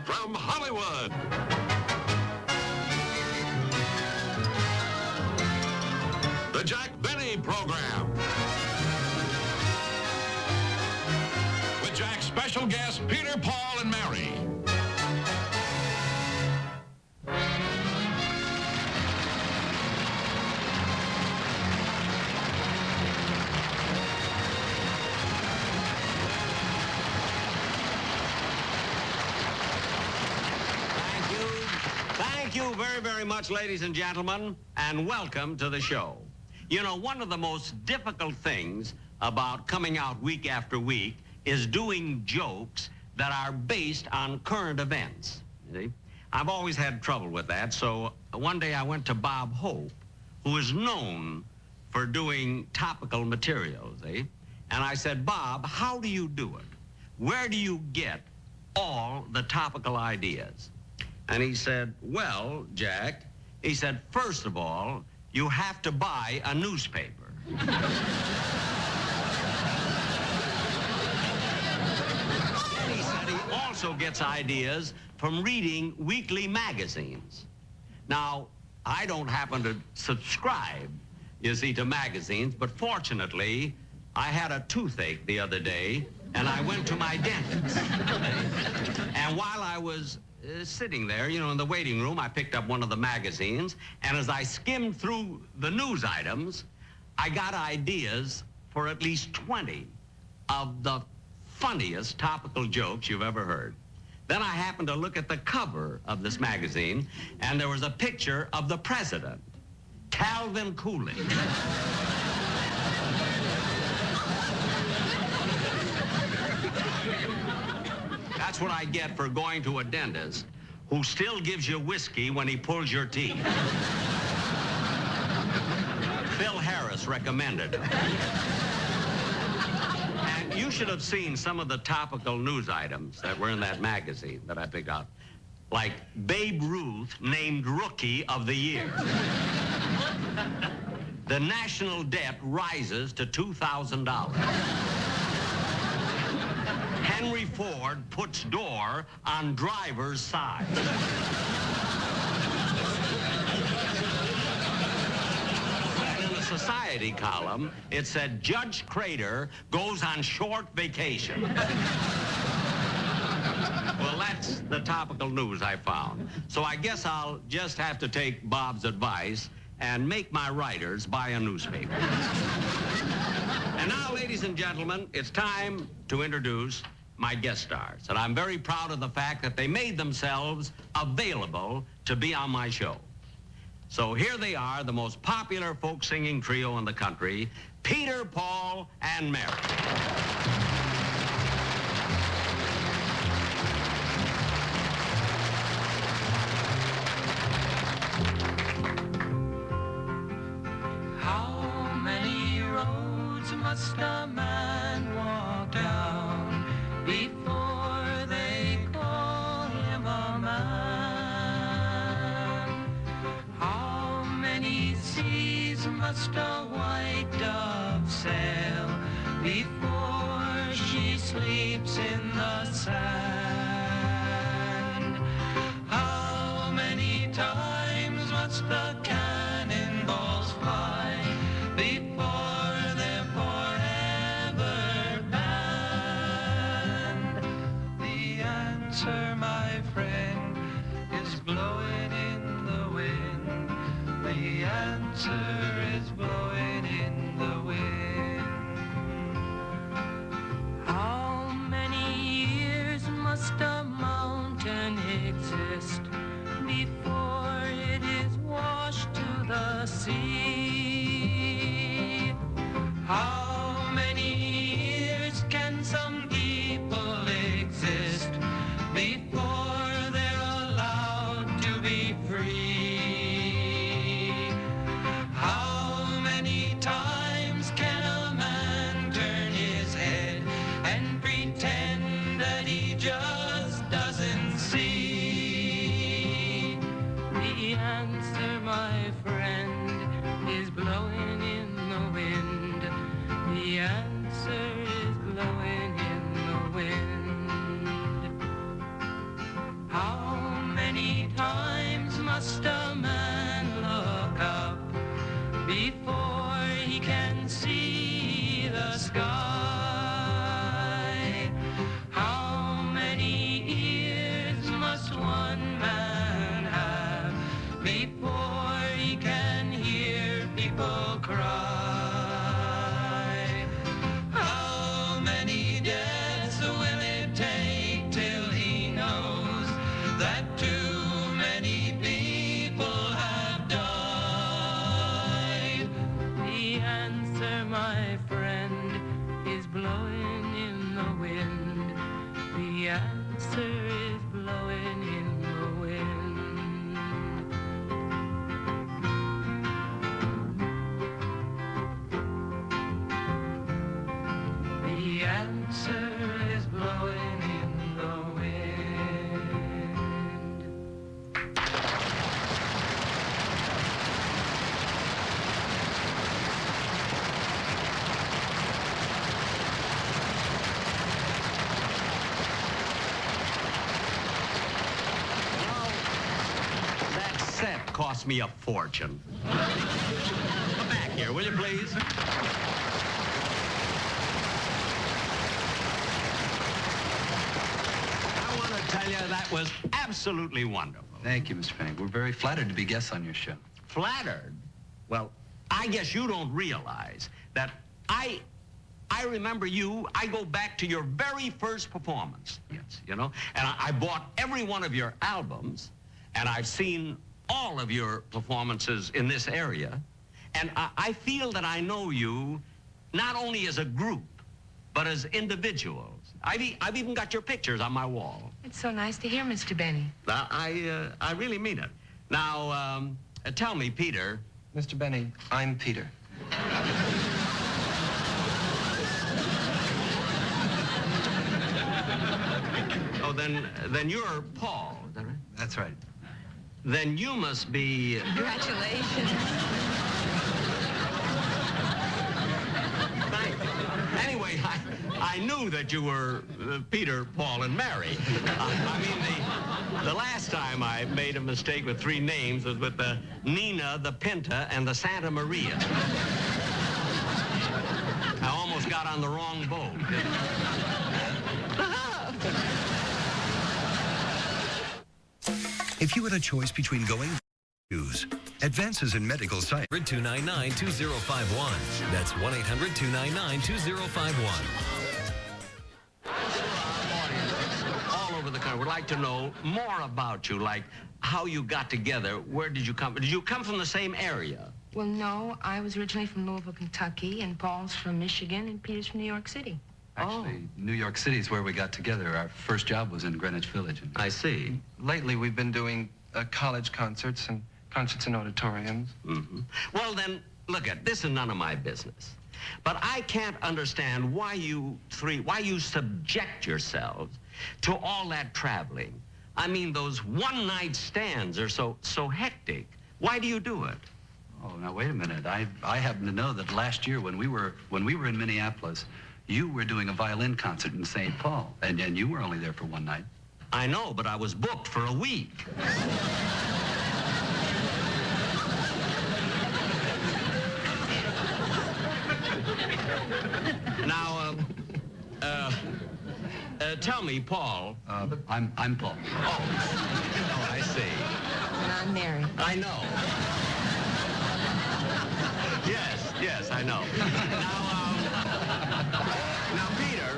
from Hollywood. The Jack Benny Program. With Jack's special guests, Peter, Paul, and Mary. Thank you very, very much, ladies and gentlemen, and welcome to the show. You know, one of the most difficult things about coming out week after week is doing jokes that are based on current events. You see? I've always had trouble with that, so one day I went to Bob Hope, who is known for doing topical materials, And I said, Bob, how do you do it? Where do you get all the topical ideas? And he said, well, Jack, he said, first of all, you have to buy a newspaper. And he said he also gets ideas from reading weekly magazines. Now, I don't happen to subscribe, you see, to magazines, but fortunately, I had a toothache the other day, and I went to my dentist. And while I was sitting there, you know, in the waiting room, I picked up one of the magazines, and as I skimmed through the news items, I got ideas for at least 20 of the funniest topical jokes you've ever heard. Then I happened to look at the cover of this magazine, and there was a picture of the president, Calvin Coolidge. That's what I get for going to a dentist who still gives you whiskey when he pulls your teeth. Phil Harris recommended it. And you should have seen some of the topical news items that were in that magazine that I picked out. Like Babe Ruth named Rookie of the Year. The national debt rises to $2,000. Henry Ford puts door on driver's side. And in the society column, it said, Judge Crater goes on short vacation. Well, that's the topical news I found. So I guess I'll just have to take Bob's advice and make my writers buy a newspaper. And now, ladies and gentlemen, it's time to introduce my guest stars. And I'm very proud of the fact that they made themselves available to be on my show. So here they are, the most popular folk singing trio in the country, Peter, Paul, and Mary. How many roads must a man walk down before they call him a man? How many seas must a white dove sail before she sleeps in the sand? How many times must the cannonballs fly before they're forever banned? The answer, my friend, is blowing in the wind. The answer is blowing in the wind. How many years must a mountain exist before it is washed to the sea? How many years can some people exist before they're allowed to be free? How answer is blowing in the wind. The answer is blowing in the wind. That set cost me a fortune. Come back here, will you please? I want to tell you that was absolutely wonderful. Thank you, Mr. Penny. We're very flattered to be guests on your show. Flattered? Well, I guess you don't realize that I remember you. I go back to your very first performance. Yes, you know, and I bought every one of your albums, and I've seen all of your performances in this area, and I feel that I know you not only as a group, but as individuals. I've even got your pictures on my wall. It's so nice to hear, Mr. Benny. I really mean it. Now, tell me, Peter. Mr. Benny, I'm Peter. Oh, then you're Paul, is that right? That's right. Then you must be... Congratulations. Thank you. Anyway, I knew that you were Peter, Paul, and Mary. I mean, the last time I made a mistake with three names was with the Nina, the Pinta, and the Santa Maria. I almost got on the wrong boat. If you had a choice between going choose advances in medical science. 299-2051. That's 1-800-299-2051. All over the country would like to know more about you, like how you got together. Where did you come? Did you come from the same area? Well, no, I was originally from Louisville, Kentucky, and Paul's from Michigan, and Peter's from New York City. Actually, New York City is where we got together. Our first job was in Greenwich Village. I see. Lately, we've been doing college concerts and concerts in auditoriums. Mm-hmm. Well, then, look this is none of my business. But I can't understand why you subject yourselves to all that traveling. I mean, those one-night stands are so hectic. Why do you do it? Oh, now wait a minute. I happen to know that last year when we were in Minneapolis, you were doing a violin concert in St. Paul, and you were only there for one night. I know, but I was booked for a week. Now, tell me, Paul. I'm Paul. Oh, I see. And I'm Mary. I know. Yes, I know. Now, Peter,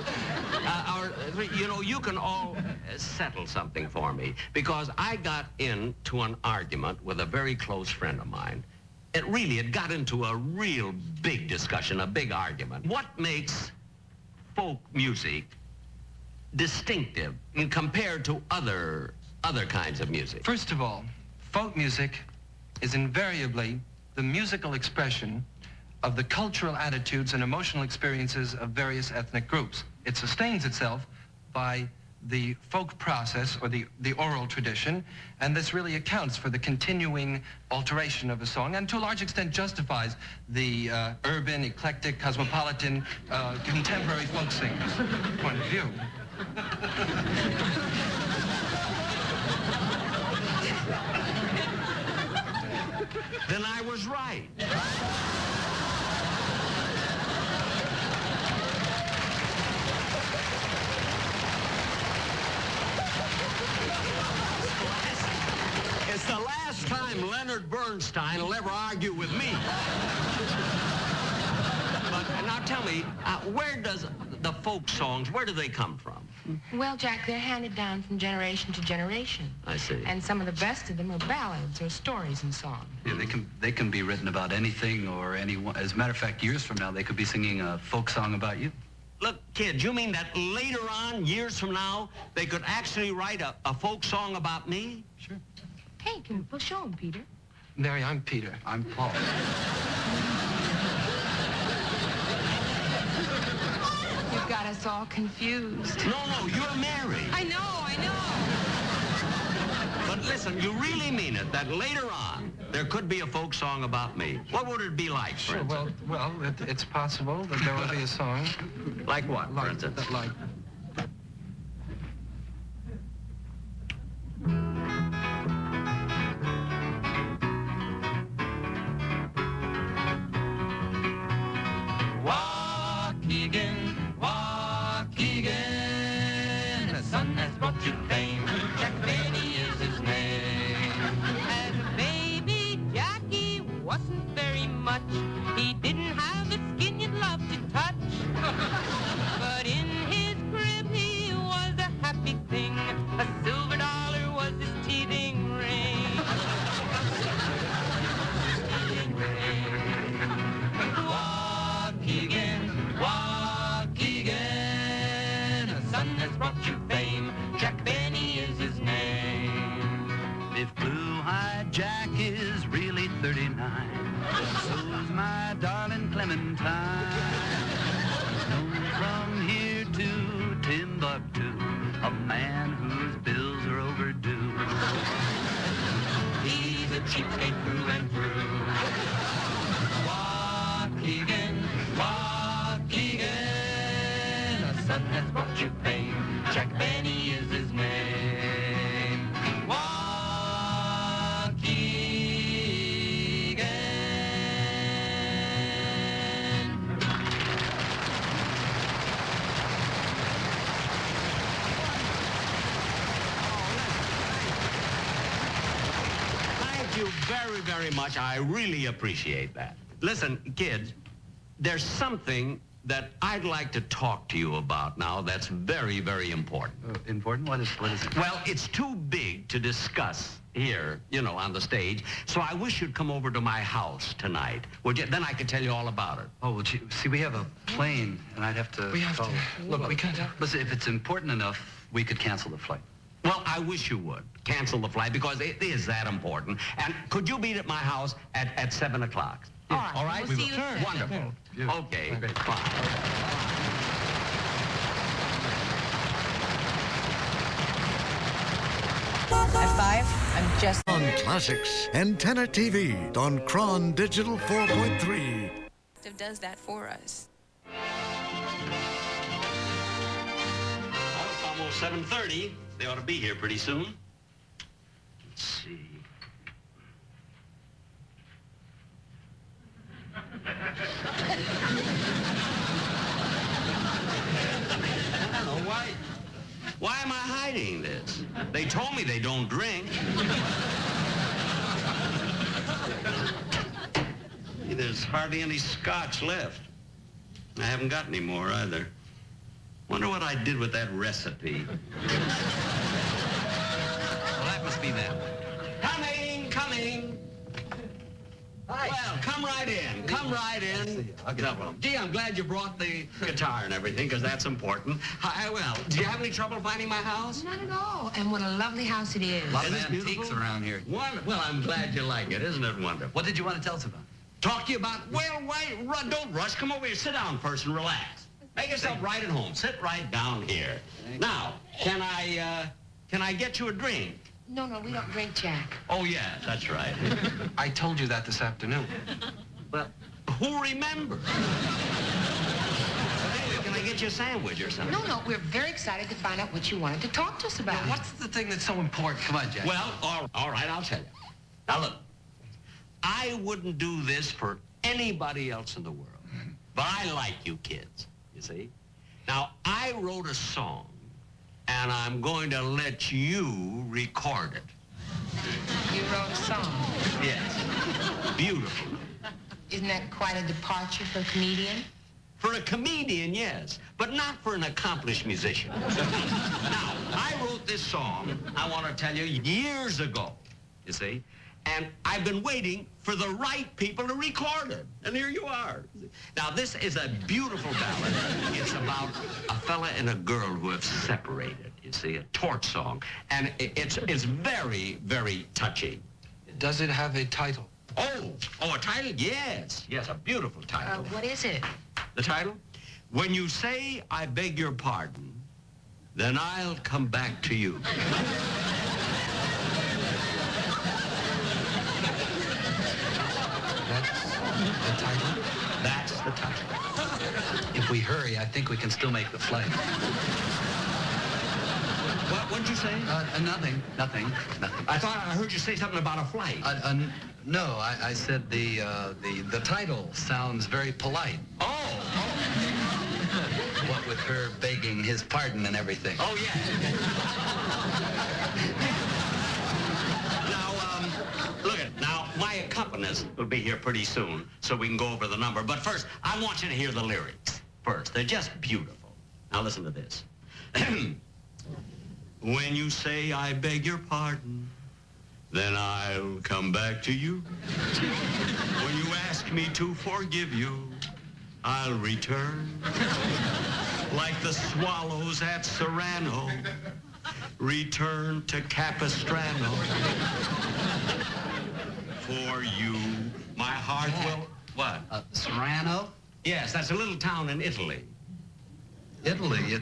you can all settle something for me, because I got into an argument with a very close friend of mine. It got into a real big discussion, a big argument. What makes folk music distinctive compared to other kinds of music? First of all, folk music is invariably the musical expression of the cultural attitudes and emotional experiences of various ethnic groups. It sustains itself by the folk process or the oral tradition, and this really accounts for the continuing alteration of a song, and to a large extent justifies the urban, eclectic, cosmopolitan, contemporary folk singers' point of view. Then I was right. It's the last time Leonard Bernstein will ever argue with me. But now tell me, where does the folk songs, where do they come from? Well, Jack, they're handed down from generation to generation. I see. And some of the best of them are ballads or stories and songs. Yeah, they can be written about anything or anyone. As a matter of fact, years from now, they could be singing a folk song about you. Look, kids, you mean that later on, years from now, they could actually write a folk song about me? Sure. Hey, we'll show him, Peter. Mary, I'm Peter. I'm Paul. You've got us all confused. No, you're Mary. I know. But listen, you really mean it, that later on, there could be a folk song about me. What would it be like, for Sure, instance? well, it's possible that there will be a song. Like what, for Like, instance? like... Waukegan, the sun has brought you fame. Jack Benny is his name. As a baby, Jackie wasn't very much. He didn't have the skin you'd love to touch. But in his crib he was a happy thing. A silver dollar was his teething ring. Waukegan, Waukegan, the sun has brought you fame. Jack Benny is his name. If blue-eyed Jack is really 39, so's my darling Clementine. Known from here to Timbuktu, a man whose bills are overdue. He's a cheapskate through and through. Waukegan, Waukegan, the sun has brought you fame. Jack Benny is his name. Thank you very, very much. I really appreciate that. Listen, kids, there's something that I'd like to talk to you about now that's very, very important. Important? What is it? Well, it's too big to discuss here, you know, on the stage, so I wish you'd come over to my house tonight. Would you? Then I could tell you all about it. Oh, well, gee, see, we have a plane, and I'd have to... We have to... Look, we can't... Listen, if it's important enough, we could cancel the flight. Well, I wish you would cancel the flight because it is that important. And could you meet at my house at 7 o'clock? All right. All right? We'll see you at 7. Wonderful. Yeah. Okay, Great. fine. At 5, I'm just... On Classics, Antenna TV on Cron Digital 4.3. does that for us. Well, it's almost 7:30. They ought to be here pretty soon. Let's see. I don't know why. Why am I hiding this? They told me they don't drink. There's hardly any scotch left. I haven't got any more either. Wonder what I did with that recipe. Well, that must be them. Coming. Hi. Well, come right in. Come right in. I'll get up. Gee, I'm glad you brought the guitar and everything, because that's important. Hi, well, do you have any trouble finding my house? Not at all. And what a lovely house it is. A lot of Isn't it antiques beautiful? around here. Well, I'm glad you like it. Isn't it wonderful? What did you want to tell us about? Talk to you about, well, don't rush. Come over here. Sit down first and relax. Make yourself right at home. Sit right down here. Now, can I get you a drink? No, we don't drink, Jack. Oh, yeah, that's right. I told you that this afternoon. Well, who remembers? Anyway, can I get you a sandwich or something? No, we're very excited to find out what you wanted to talk to us about. What's the thing that's so important? Come on, Jack. Well, all right, I'll tell you. Now, look, I wouldn't do this for anybody else in the world. But I like you kids, you see? Now, I wrote a song, and I'm going to let you record it. You wrote a song. Yes. Beautiful. Isn't that quite a departure for a comedian? For a comedian, yes, but not for an accomplished musician. Now, I wrote this song, I want to tell you, years ago, you see, And I've been waiting for the right people to record it. And here you are. Now, this is a beautiful ballad. It's about a fella and a girl who have separated, you see, a torch song. And it's very, very touching. Does it have a title? Oh, a title? Yes, a beautiful title. What is it? The title? When you say, I beg your pardon, then I'll come back to you. The title? That's the title. If we hurry, I think we can still make the flight. What'd you say? Nothing. I thought I heard you say something about a flight. No, I said the title sounds very polite. Oh. What with her begging his pardon and everything. Oh, yeah. Now, my accompanist will be here pretty soon, so we can go over the number. But first, I want you to hear the lyrics first. They're just beautiful. Now, listen to this. When you say, I beg your pardon, then I'll come back to you. When you ask me to forgive you, I'll return. Like the swallows at Serrano, return to Capistrano. For you, my heart will... What? Serrano? Yes, that's a little town in Italy. Italy?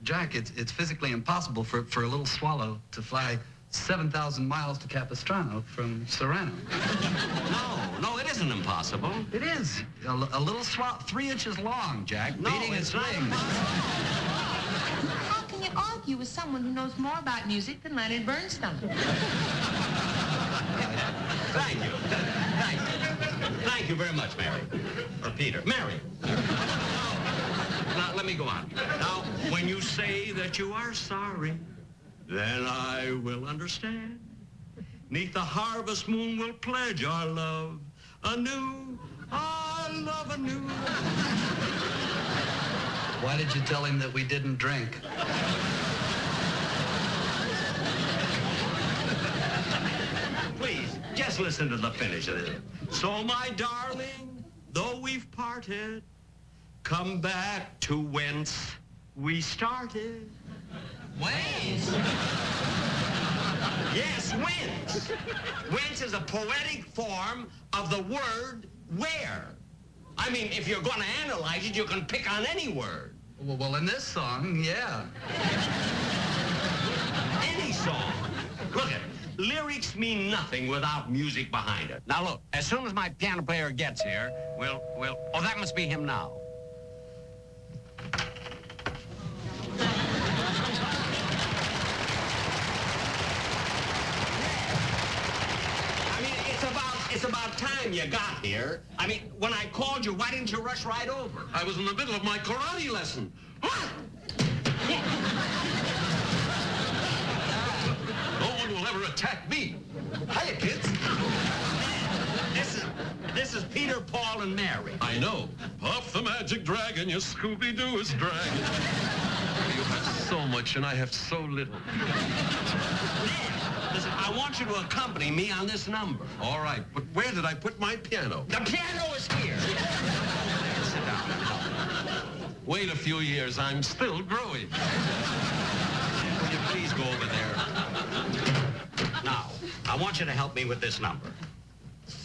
Jack, it's physically impossible for a little swallow to fly 7,000 miles to Capistrano from Serrano. No, it isn't impossible. It is. A little swallow, 3 inches long, Jack, beating its wings. How can you argue with someone who knows more about music than Leonard Bernstein? Thank you. Thank you very much, Mary. Or Peter. Mary. Now, let me go on. Now, when you say that you are sorry, then I will understand. 'Neath the harvest moon we'll pledge our love anew. Our love anew. Why did you tell him that we didn't drink? Please, just listen to the finish of this. So, my darling, though we've parted, come back to whence we started. Whence? Yes, whence. Whence is a poetic form of the word where. I mean, if you're going to analyze it, you can pick on any word. Well, in this song, yeah. Any song. Look at it. Lyrics mean nothing without music behind it. Now, look, as soon as my piano player gets here, we'll... Oh, that must be him now. It's about time you got here. I mean, when I called you, why didn't you rush right over? I was in the middle of my karate lesson. No one will ever attack me. Hiya, kids. This is Peter, Paul, and Mary. I know. Puff the magic dragon, your Scooby-Doo is dragon. You have so much and I have so little. Listen, I want you to accompany me on this number. All right, but where did I put my piano? The piano is here. Sit down. Wait a few years, I'm still growing. Will you please go over there? Now, I want you to help me with this number.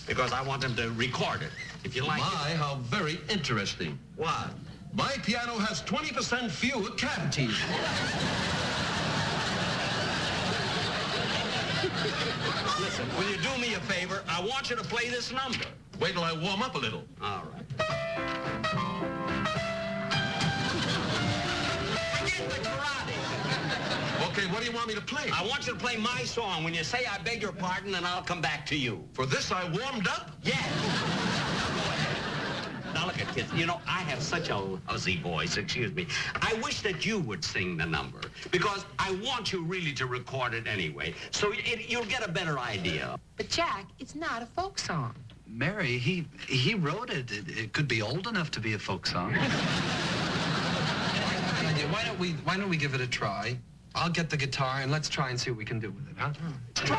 Because I want them to record it. If you like My, how very interesting. What? My piano has 20% fewer cavities. Listen, will you do me a favor? I want you to play this number. Wait till I warm up a little. All right. Forget the karate. Okay, what do you want me to play? I want you to play my song. When you say I beg your pardon, then I'll come back to you. For this I warmed up? Yeah. Now look at kids. You know, I have such a lousy voice, excuse me. I wish that you would sing the number because I want you really to record it anyway. So you'll get a better idea. But Jack, it's not a folk song. Mary, he wrote it. It could be old enough to be a folk song. Why don't we give it a try? I'll get the guitar and let's try and see what we can do with it, huh? No.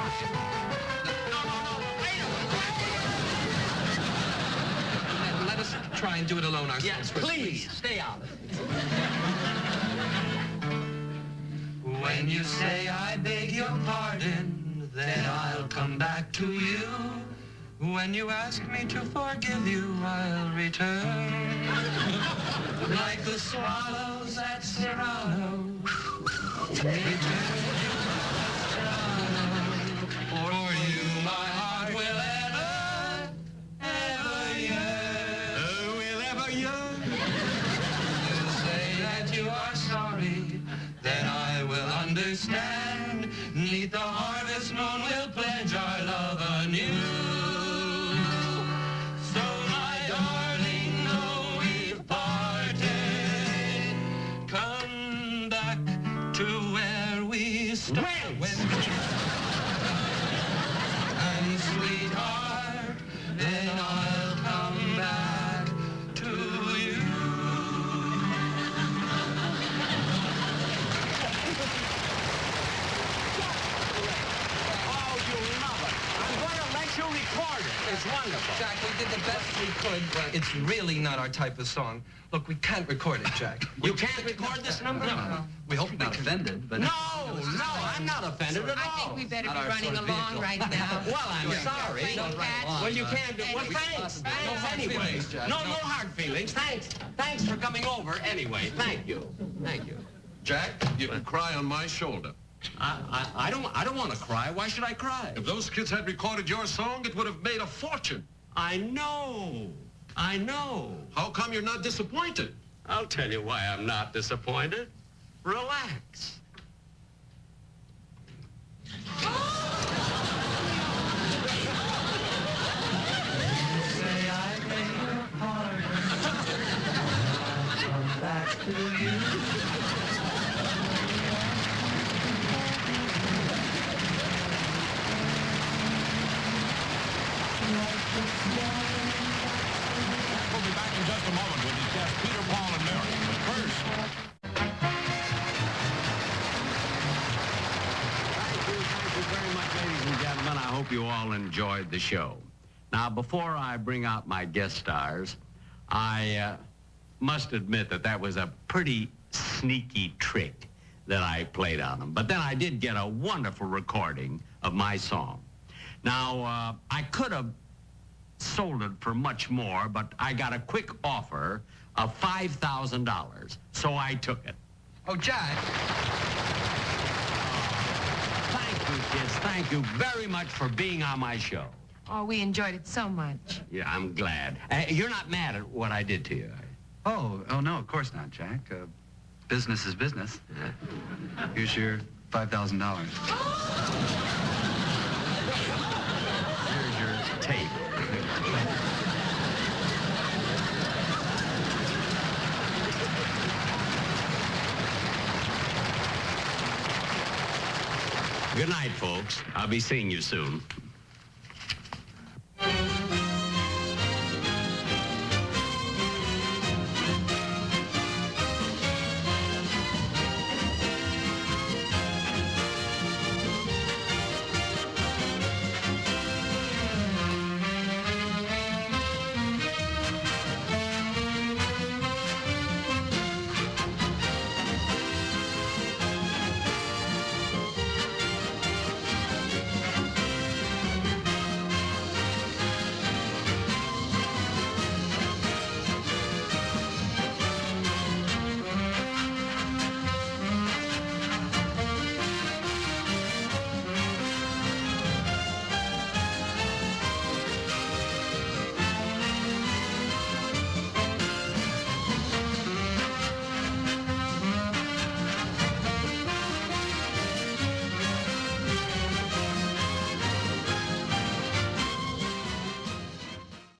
try and do it alone ourselves. Yes, first, please, stay out of it. When you say I beg your pardon, then I'll come back to you. When you ask me to forgive you, I'll return. Like the swallows at Serrano. Return for you, my heart will ever yearn. Will ever yearn. You say that you are sorry, then I will understand. Neath the harvest moon we'll pledge our love anew. So my darling, though we've parted, come back to where we started. And sweetheart, then I'll come back to you. Oh, you love it. I'm going to let you record it. It's wonderful. Jack, we did the best we could, but it's really not our type of song. Look, we can't record it, Jack. You can't record this number? No. We hope you're not offended, but... No, I'm not offended at all. I think we better Not be our running sort of along vehicle. right now. Well, I'm sorry. Frank Cat. Well, you can't do... Well, thanks. Anyway. No hard feelings. Thanks for coming over anyway. Thank you. Thank you. Jack, you can cry on my shoulder. I don't want to cry. Why should I cry? If those kids had recorded your song, it would have made a fortune. I know. How come you're not disappointed? I'll tell you why I'm not disappointed. Relax. Say I beg your pardon. I'll come back to you. We'll be back in just a moment with his guests Peter, Paul, and Mary. But first... Thank you very much, ladies and gentlemen. I hope you all enjoyed the show. Now, before I bring out my guest stars, I must admit that was a pretty sneaky trick that I played on them. But then I did get a wonderful recording of my song. Now, I could have sold it for much more, but I got a quick offer of $5,000, so I took it. Oh, Jack. Thank you, kids. Thank you very much for being on my show. Oh, we enjoyed it so much. Yeah, I'm glad. You're not mad at what I did to you? Oh, no, of course not, Jack. Business is business. Here's your $5,000. Here's your tape. Good night, folks. I'll be seeing you soon.